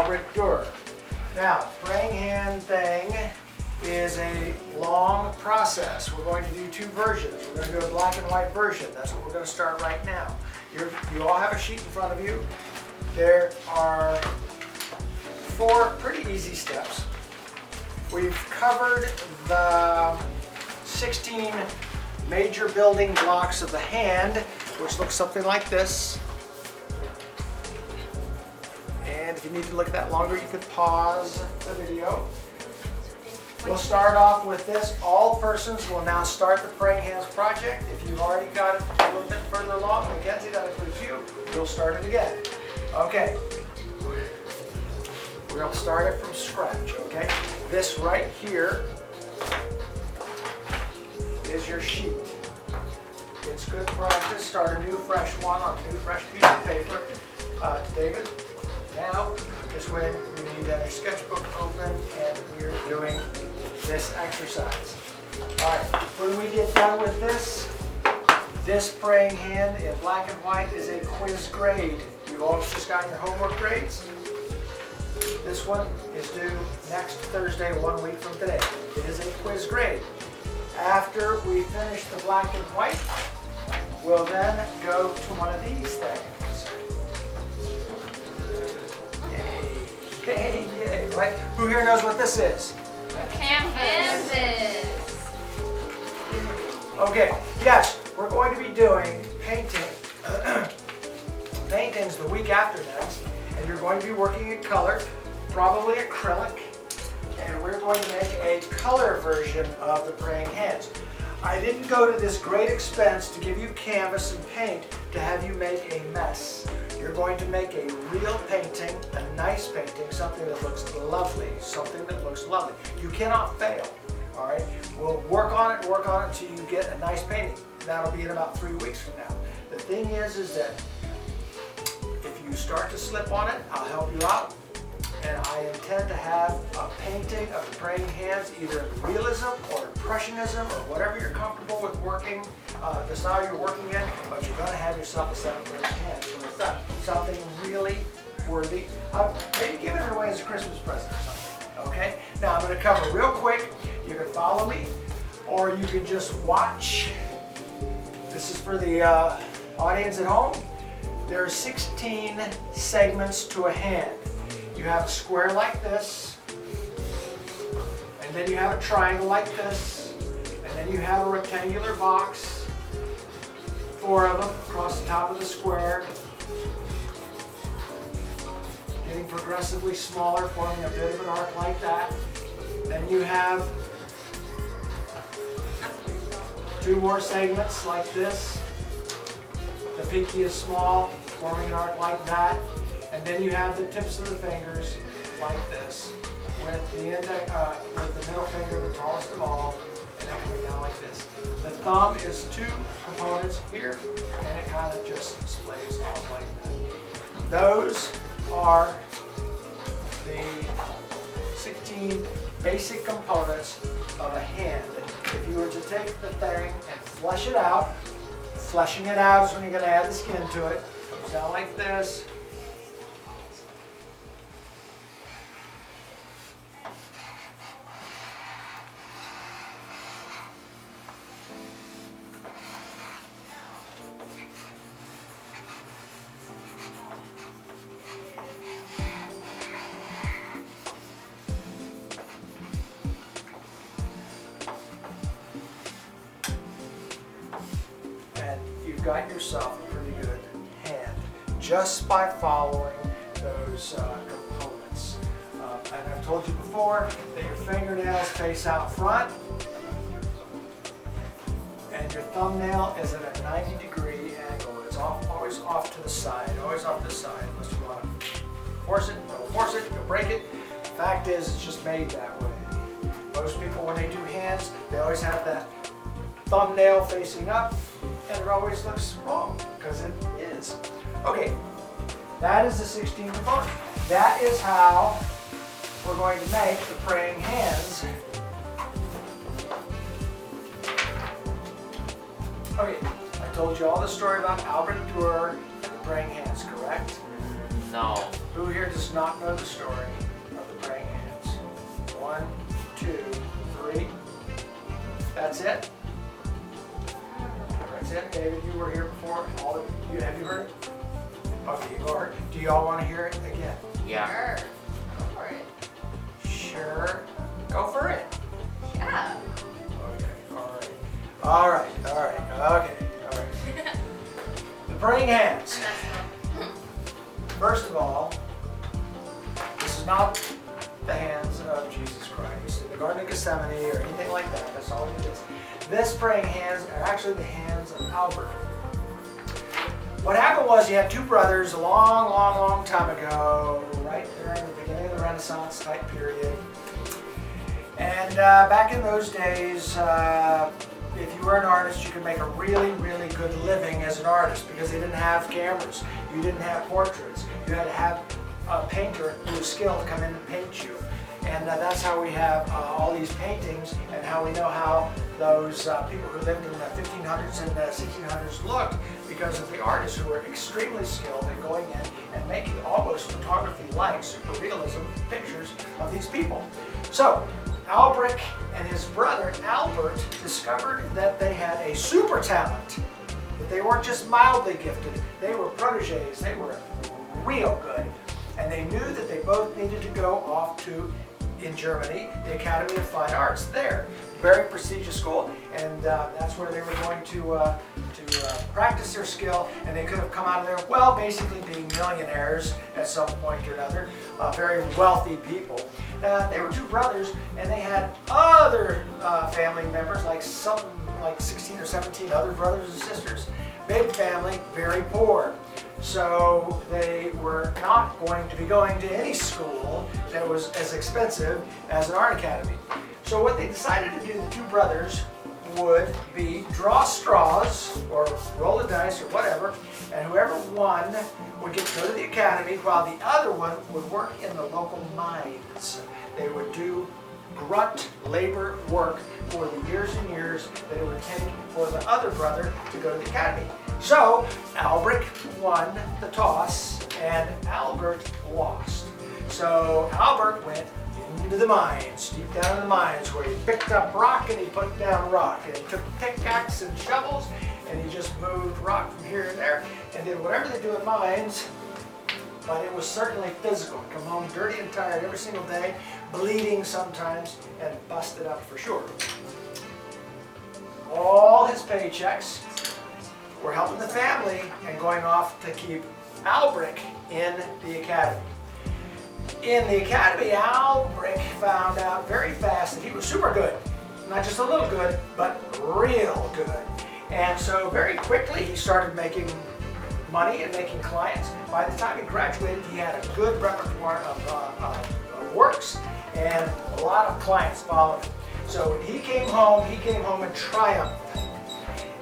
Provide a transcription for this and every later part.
Albrecht Durer. Now, praying hand thing is a long process. We're going to do two versions. We're going to do a black and white version. That's what we're going to start right now. You all have a sheet in front of you. There are 4 pretty easy steps. We've covered the 16 major building blocks of the hand, which looks something like this. And if you need to look at that longer, you could pause the video. We'll start off with this. All persons will now start the praying hands project. If you've already got it a little bit further along, Mackenzie, that includes you, we'll start it again. Okay. We'll start it from scratch, okay? This right here is your sheet. It's good practice. Start a new fresh one on a new fresh piece of paper. David, now is when you need to have your sketchbook open and we're doing this exercise. All right, when we get done with this praying hand in black and white is a quiz grade. You've all just got your homework grades. This one is due next Thursday, 1 week from today. It is a quiz grade. After we finish the black and white, we'll then go to one of these things. Yay, yay, right? Who here knows what this is? Canvas. Okay, yes, we're going to be doing painting. Painting's the week after next, and you're going to be working in color, probably acrylic, and we're going to make a color version of the praying hands. I didn't go to this great expense to give you canvas and paint to have you make a mess. You're going to make a real painting, a nice painting, something that looks lovely, something that looks lovely. You cannot fail, all right? We'll work on it until you get a nice painting. That'll be in about 3 weeks from now. The thing is that if you start to slip on it, I'll help you out. And I intend to have a painting of the praying hands, either realism or impressionism or whatever you're comfortable with working, the style you're working in, but you're going to have yourself a set of praying hands. So it's not something really worthy. Maybe give it away as a Christmas present or something, okay? Now I'm going to cover real quick. You can follow me or you can just watch. This is for the audience at home. There are 16 segments to a hand. You have a square like this, and then you have a triangle like this, and then you have a rectangular box, 4 of them across the top of the square, getting progressively smaller, forming a bit of an arc like that. Then you have 2 more segments like this. The pinky is small, forming an arc like that. And then you have the tips of the fingers like this, with the middle finger the tallest of all, and then coming down like this. The thumb is 2 components here, and it kind of just splays off like that. Those are the 16 basic components of a hand. If you were to take the thing and flesh it out, fleshing it out is when you're going to add the skin to it. It comes down like this. You've got yourself a pretty good hand just by following those components. And I've told you before that your fingernails face out front and your thumbnail is at a 90-degree angle. It's always off to the side, always off to the side. Unless you want to force it, don't force it, you'll break it. The fact is, it's just made that way. Most people, when they do hands, they always have that thumbnail facing up, and it always looks wrong, because it is. Okay, that is the 16 components. That is how we're going to make the praying hands. Okay, I told you all the story about Albrecht Durer and the praying hands, correct? No. Who here does not know the story of the praying hands? 1, 2, 3. That's it? That's it. David, you were here before. All of you, have you heard it? Okay, you heard. Do y'all want to hear it again? Yeah. Sure. Go for it. Sure. Go for it. Yeah. Okay. All right. Okay. All right. The praying hands. First of all, this is not the hands of Jesus Christ in the Garden of Gethsemane or anything like that. That's all it is. This praying hands are actually the hands of Albert. What happened was you had two brothers a long time ago, right there in the beginning of the Renaissance type period. And back in those days, if you were an artist, you could make a really good living as an artist because they didn't have cameras. You didn't have portraits. You had to have a painter who was skilled to come in and paint you. And that's how we have all these paintings and how we know how those people who lived in the 1500s and the 1600s looked because of the artists who were extremely skilled in going in and making almost photography-like, super realism pictures of these people. So, Albrecht and his brother Albert discovered that they had a super talent, that they weren't just mildly gifted, they were protégés, they were real good. And they knew that they both needed to go off to, in Germany, the Academy of Fine Arts there. Very prestigious school, and that's where they were going to practice their skill, and they could have come out of there, well, basically being millionaires at some point or another, very wealthy people. They were two brothers, and they had other family members, like 16 or 17 other brothers and sisters. Big family, very poor. So they were not going to be going to any school that was as expensive as an art academy. So what they decided to do, the two brothers, would be draw straws or roll the dice or whatever, and whoever won would get to go to the academy while the other one would work in the local mines. They would do grunt labor work for the years and years that it would take for the other brother to go to the academy. So Albrecht won the toss and Albert lost. So Albert went into the mines, deep down in the mines, where he picked up rock and he put down rock. And he took pickaxe and shovels and he just moved rock from here and there and did whatever they do in mines. But it was certainly physical. Come home dirty and tired every single day, bleeding sometimes, and busted up for sure. All his paychecks were helping the family and going off to keep Albrecht in the academy. In the academy, Albrecht found out very fast that he was super good. Not just a little good, but real good. And so very quickly he started making money and making clients. By the time he graduated, he had a good repertoire of works and a lot of clients followed him. So when he came home in triumph.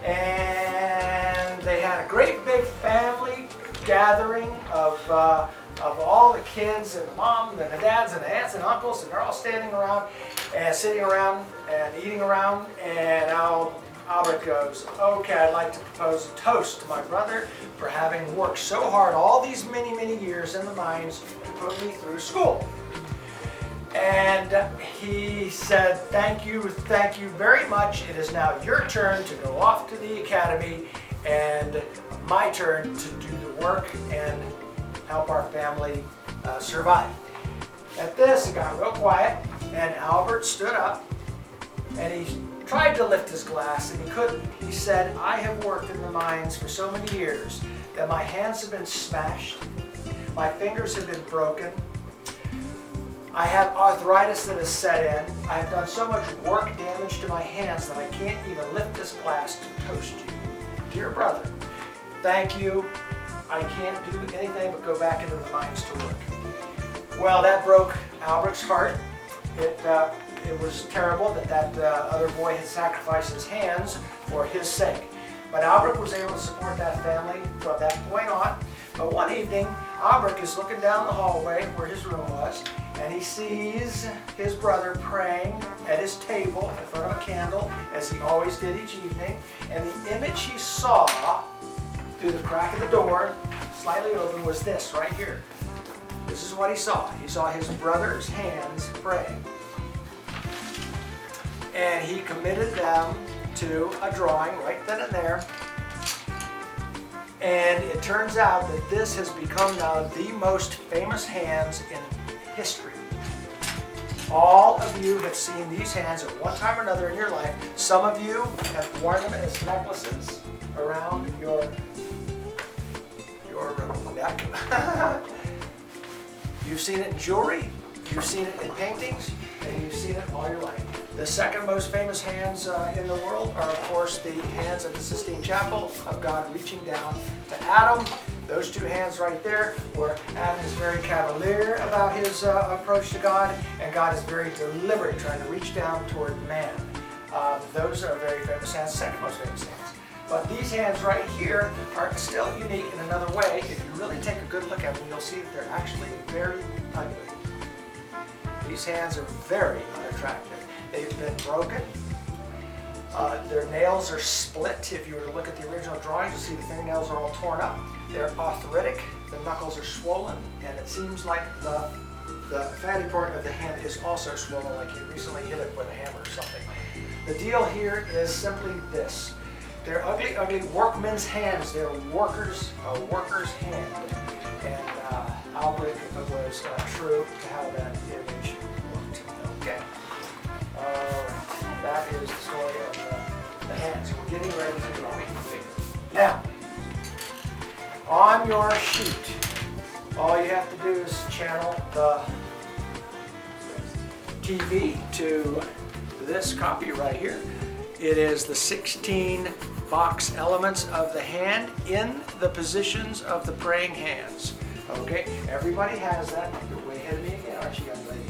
And they had a great big family gathering of all the kids and the moms and the dads and the aunts and uncles, and they're all standing around and sitting around and eating around. And Albert goes, okay, I'd like to propose a toast to my brother for having worked so hard all these many years in the mines to put me through school. And he said, thank you very much. It is now your turn to go off to the academy and my turn to do the work and help our family survive. At this, it got real quiet, and Albert stood up and he tried to lift his glass and he couldn't. He said, I have worked in the mines for so many years that my hands have been smashed, my fingers have been broken, I have arthritis that has set in. I have done so much work damage to my hands that I can't even lift this glass to toast you. Dear brother, thank you. I can't do anything but go back into the mines to work. Well, that broke Albert's heart. It was terrible that other boy had sacrificed his hands for his sake. But Albert was able to support that family from that point on. But one evening, Albert is looking down the hallway where his room was, and he sees his brother praying at his table in front of a candle, as he always did each evening. And the image he saw through the crack of the door, slightly open, was this right here. This is what he saw. He saw his brother's hands praying. And he committed them to a drawing right then and there. And it turns out that this has become now the most famous hands in history. All of you have seen these hands at one time or another in your life. Some of you have worn them as necklaces around your neck. You've seen it in jewelry, you've seen it in paintings, and you've seen it all your life. The second most famous hands in the world are, of course, the hands of the Sistine Chapel of God reaching down to Adam. Those two hands right there, where Adam is very cavalier about his approach to God, and God is very deliberate trying to reach down toward man. Those are very famous hands, second most famous hands. But these hands right here are still unique in another way. If you really take a good look at them, you'll see that they're actually very ugly. These hands are very unattractive. They've been broken. Their nails are split. If you were to look at the original drawings, you'll see the fingernails are all torn up. They're arthritic. The knuckles are swollen, and it seems like the fatty part of the hand is also swollen, like you recently hit it with a hammer or something. The deal here is simply this. They're ugly, ugly workmen's hands. They're a worker's hand. And Albrecht was true to how that image looked. Okay. That is the story of the hands. We're getting ready to draw. Now, on your sheet, all you have to do is channel the TV to this copy right here. It is the 16 box elements of the hand in the positions of the praying hands. Okay, everybody has that. You're way ahead of me again, aren't you, young lady?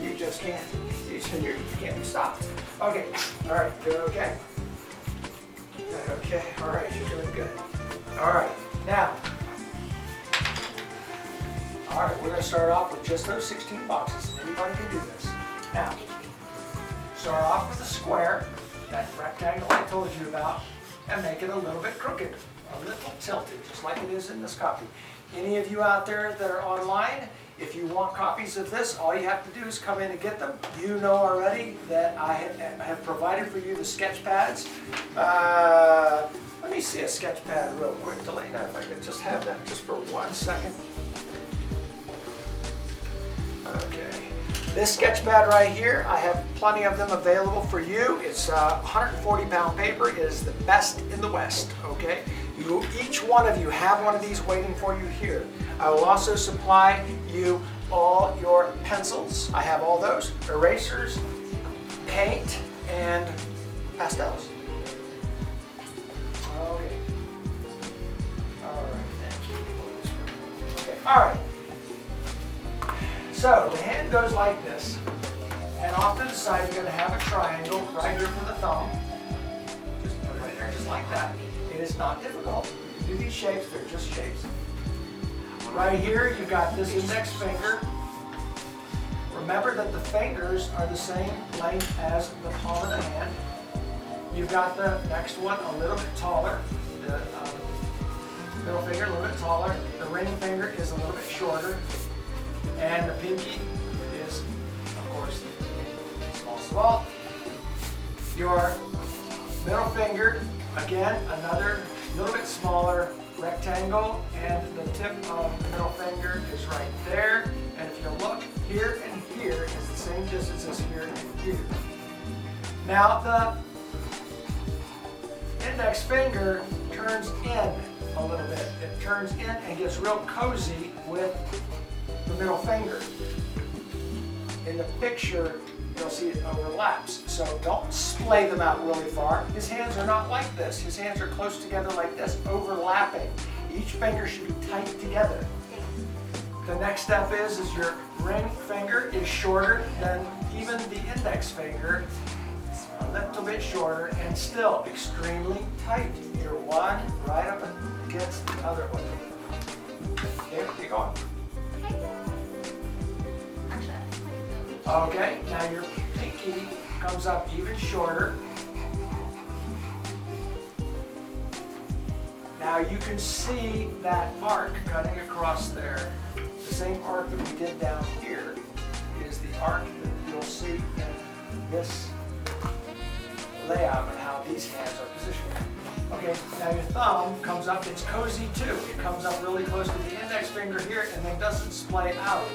You just can't. You can't be stopped. Okay, all right, doing okay? Okay, all right, you're doing good. All right, now, all right, we're going to start off with just those 16 boxes. Anybody can do this. Now, start off with a square, that rectangle I told you about, and make it a little bit crooked, a little tilted, just like it is in this copy. Any of you out there that are online, if you want copies of this, all you have to do is come in and get them. You know already that I have provided for you the sketch pads. Let me see a sketch pad real quick to let you know if I could just have that just for 1 second. Okay. This sketch pad right here, I have plenty of them available for you. It's 140-pound paper. It is the best in the West, okay? Each one of you have one of these waiting for you here. I will also supply you all your pencils. I have all those. Erasers, paint, and pastels. Okay. All right, thank you. Okay, all right. So the hand goes like this, and off to the side you're going to have a triangle right here for the thumb. Just put it right there, just like that. It is not difficult. You do these shapes, they're just shapes. Right here you've got this index finger. Remember that the fingers are the same length as the palm of the hand. You've got the next one a little bit taller. The middle finger a little bit taller. The ring finger is a little bit shorter. And the pinky is, of course, small. Your middle finger, again, another little bit smaller rectangle, and the tip of the middle finger is right there. And if you look, here and here is the same distance as here and here. Now the index finger turns in a little bit. It turns in and gets real cozy with the middle finger. In the picture, you'll see it overlaps. So don't splay them out really far. His hands are not like this. His hands are close together like this, overlapping. Each finger should be tight together. The next step is your ring finger is shorter than even the index finger, a little bit shorter, and still extremely tight. You're one right up against the other one. Okay, keep going. Okay, now your pinky comes up even shorter. Now you can see that arc cutting across there. The same arc that we did down here is the arc that you'll see in this layout of how these hands are positioned. Okay, now your thumb comes up, it's cozy too. It comes up really close to the index finger here and then doesn't splay out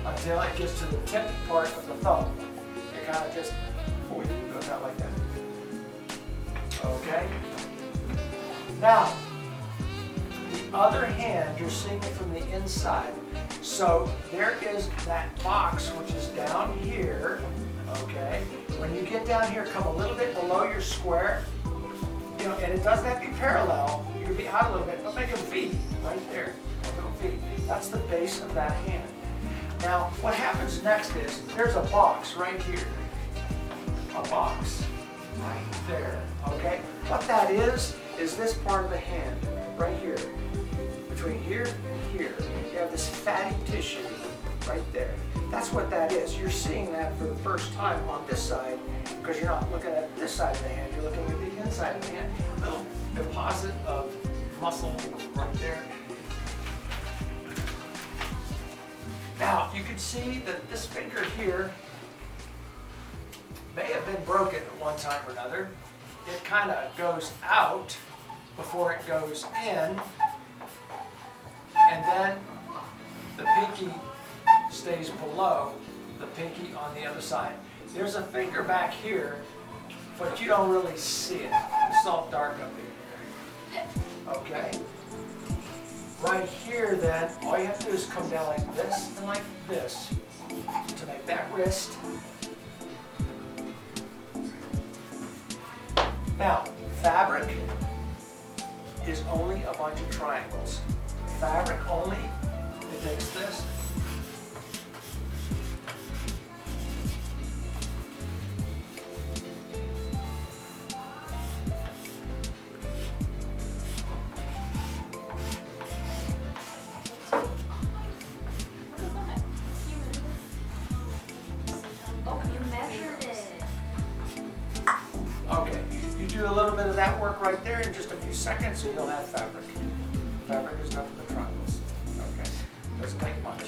until it gets to the tip part of the thumb. It kind of just goes out like that. Okay? Now, the other hand, you're seeing it from the inside. So there is that box which is down here, okay? When you get down here, come a little bit below your square, you know, and it doesn't have to be parallel. You can be out a little bit, but make a V right there, a little V. That's the base of that hand. Now, what happens next is, there's a box right here. A box right there, okay? What that is this part of the hand, right here. Between here and here, you have this fatty tissue right there. That's what that is. You're seeing that for the first time on this side because you're not looking at this side of the hand, you're looking at the inside of the hand. A little deposit of muscle right there. Now, you can see that this finger here may have been broken at one time or another. It kind of goes out before it goes in, and then the pinky stays below the pinky on the other side. There's a finger back here, but you don't really see it. It's all dark up in here. Okay? Right here then, all you have to do is come down like this and like this to make that wrist. Now, fabric is only a bunch of triangles. Fabric only, it takes this. Oh, you measured it. Okay, you do a little bit of that work right there in just a few seconds and you'll have fabric. Fabric is nothing but triangles. Okay, doesn't take much.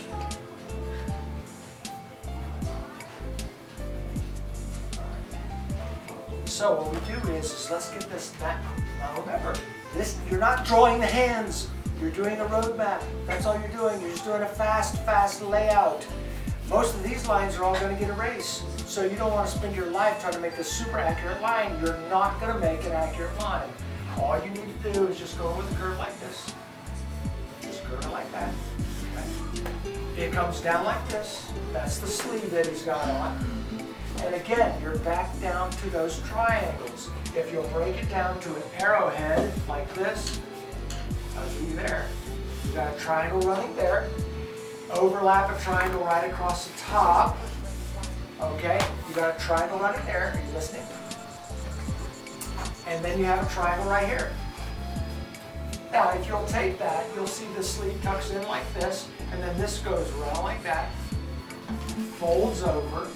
So what we do is let's get this back. Now remember, this you're not drawing the hands. You're doing a roadmap. That's all you're doing. You're just doing a fast layout. Most of these lines are all going to get erased. So you don't want to spend your life trying to make this super accurate line. You're not going to make an accurate line. All you need to do is just go with a curve like this. Just curve it like that. Okay. It comes down like this. That's the sleeve that he's got on. And again, you're back down to those triangles. If you'll break it down to an arrowhead like this, I'll be there. You got a triangle running there. Overlap a triangle right across the top. Okay, you got a triangle running there. Are you listening? And then you have a triangle right here. Now, if you'll take that, you'll see the sleeve tucks in like this, and then this goes around like that, folds over.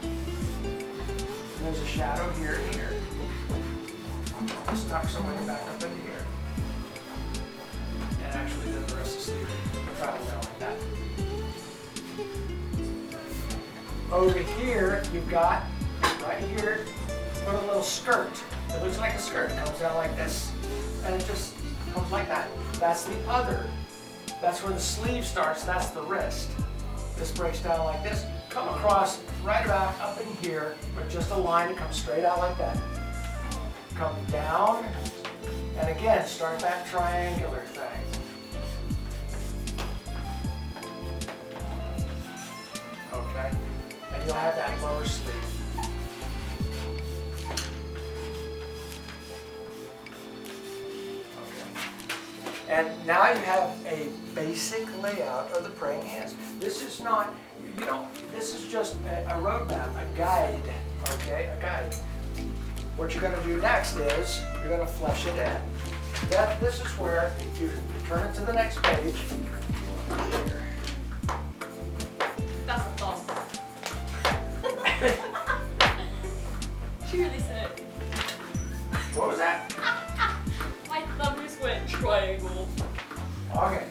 And there's a shadow here and here. This tucks away back up into here. And actually, then the rest of the sleeve travels down like that. Over here, you've got, right here, put a little skirt. It looks like a skirt. It comes down like this, and it just comes like that. That's the other. That's where the sleeve starts. That's the wrist. This breaks down like this. Come across right about up in here with just a line that comes straight out like that. Come down, and again, start that triangular thing. Okay? And you'll have that lower sleeve. And now you have a basic layout of the praying hands. This is not, you don't, this is just a roadmap, a guide, okay, a guide. What you're going to do next is, you're going to flesh it in. This is where you turn it to the next page. Here. That's a thumb. She really said it. What was that? My thumb just Okay.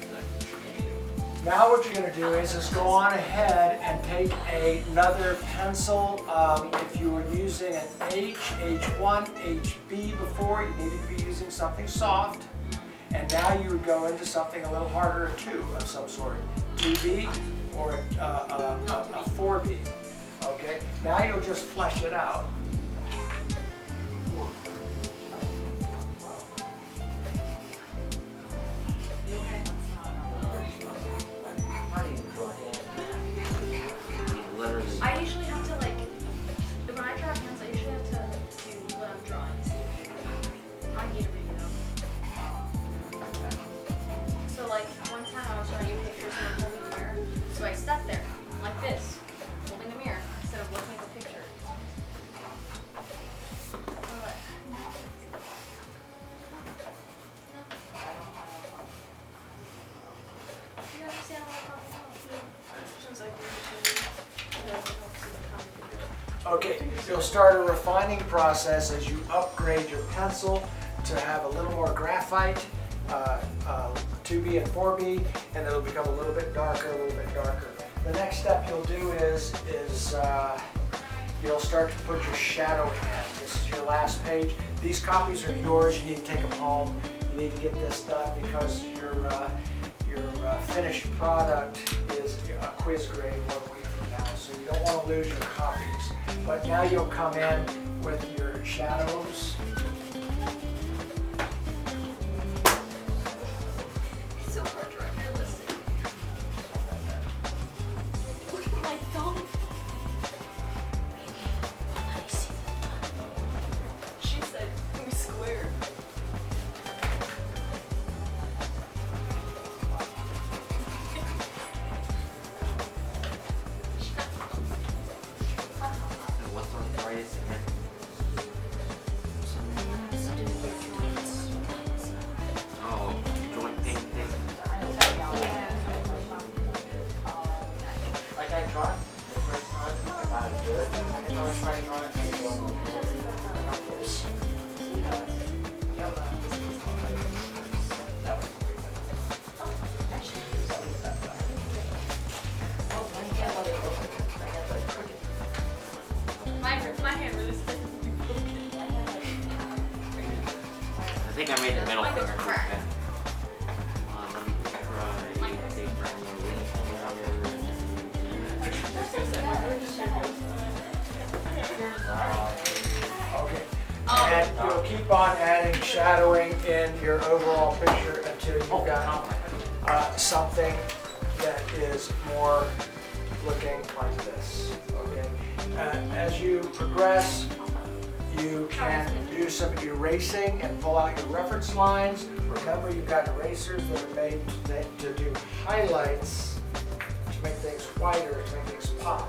Now what you're going to do is go on ahead and take another pencil. If you were using an H, H1, HB before, you needed to be using something soft. And now you would go into something a little harder, a 2 of some sort. 2B or a 4B. Okay? Now you'll just flesh it out. I usually have to like, when I draw hands, I usually have to do what I'm drawing. I need a video. So like, one time I was showing you pictures and I'm holding a mirror. So I sat there, like this, holding a mirror, instead of looking at the picture. You understand what I'm talking about? Since I Okay, you'll start a refining process as you upgrade your pencil to have a little more graphite, 2B and 4B, and it'll become a little bit darker, a little bit darker. The next step you'll do is you'll start to put your shadow in. This is your last page. These copies are yours. You need to take them home. You need to get this done because your finished product is a quiz grade 1 week from now, so you don't want to lose your copies. But now you'll come in with your shadows. It's so hard to write realistic. Look at my thumb. I see the thumb. She said, we square. What's on the right again? Oh, joint pain thing. Like I draw it the first time, I got it good. I can always try to draw it and go. My hand really sticks. I think I made the middle Mine goes finger crack. okay. Let me try. Mine goes Take Okay. And you'll keep on adding shadowing in your overall picture until you've got something that is more looking like this. Okay. As you progress, you can do some erasing and pull out your reference lines. Remember, you've got erasers that are made to do highlights, to make things whiter, to make things pop.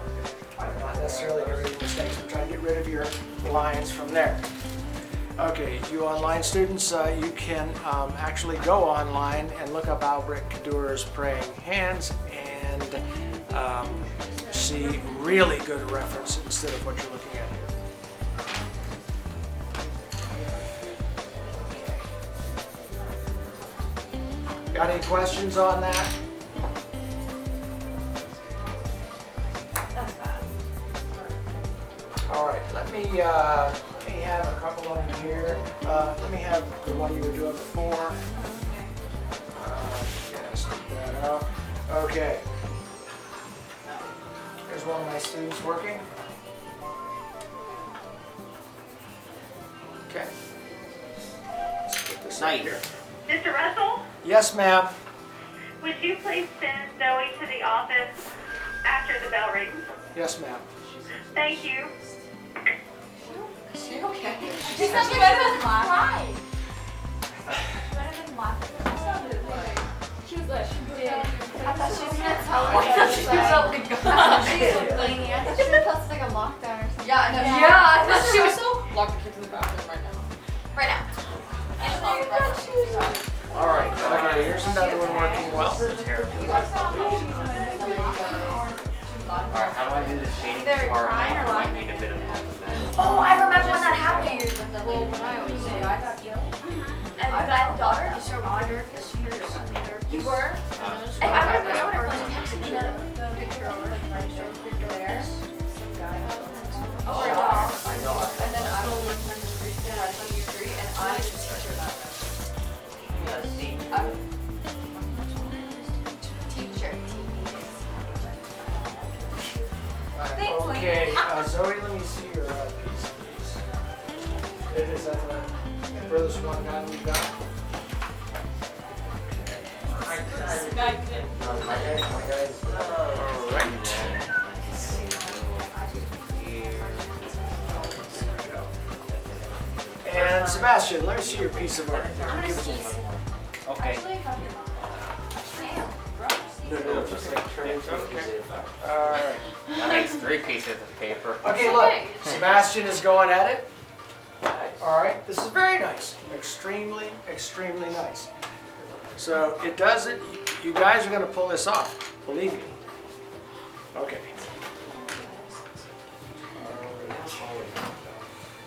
I'm not necessarily getting rid of mistakes, I'm trying to get rid of your lines from there. Okay, you online students, you can actually go online and look up Albrecht Durer's Praying Hands and see really good reference instead of what you're looking at here. Got any questions on that? All right, let me have a couple of them here. Let me have the one you were doing before. Yes, take that out. Okay. Here's one of my students working. Okay. Let's put this up Nice. here. Mr. Russell, Yes, ma'am. would you please send Zoe to the office after the bell rings? Yes, ma'am. Thank you. She okay? She said she better than cry. Better than laugh. She was like, she did. I thought she was gonna tell us. I thought she was like, she's complaining. I thought she was gonna tell us like a lockdown or something. Yeah, I know. Yeah, I thought she was so. Lock the kids in the bathroom right now. Right now. All right. Okay, here's another one working well. Alright, how do I do the shading Either part? crying or I laughing. made a bit of that. Oh, I remember when that happened. Well, when I always say I got yelled. And I had a daughter. You were Zoe, let me see your piece, please. Is that the furthest one down you got? And Sebastian, let me see your piece of art. Give it to me. Okay. All right. That makes 3 pieces of paper. Okay, look. Sebastian is going at it. All right. This is very nice. Extremely, extremely nice. So it doesn't. You guys are going to pull this off. Believe me. Okay.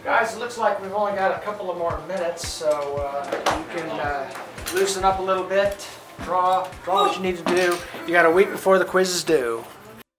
Guys, it looks like we've only got a couple of more minutes, so you can loosen up a little bit, draw what you need to do. You got a week before the quiz is due.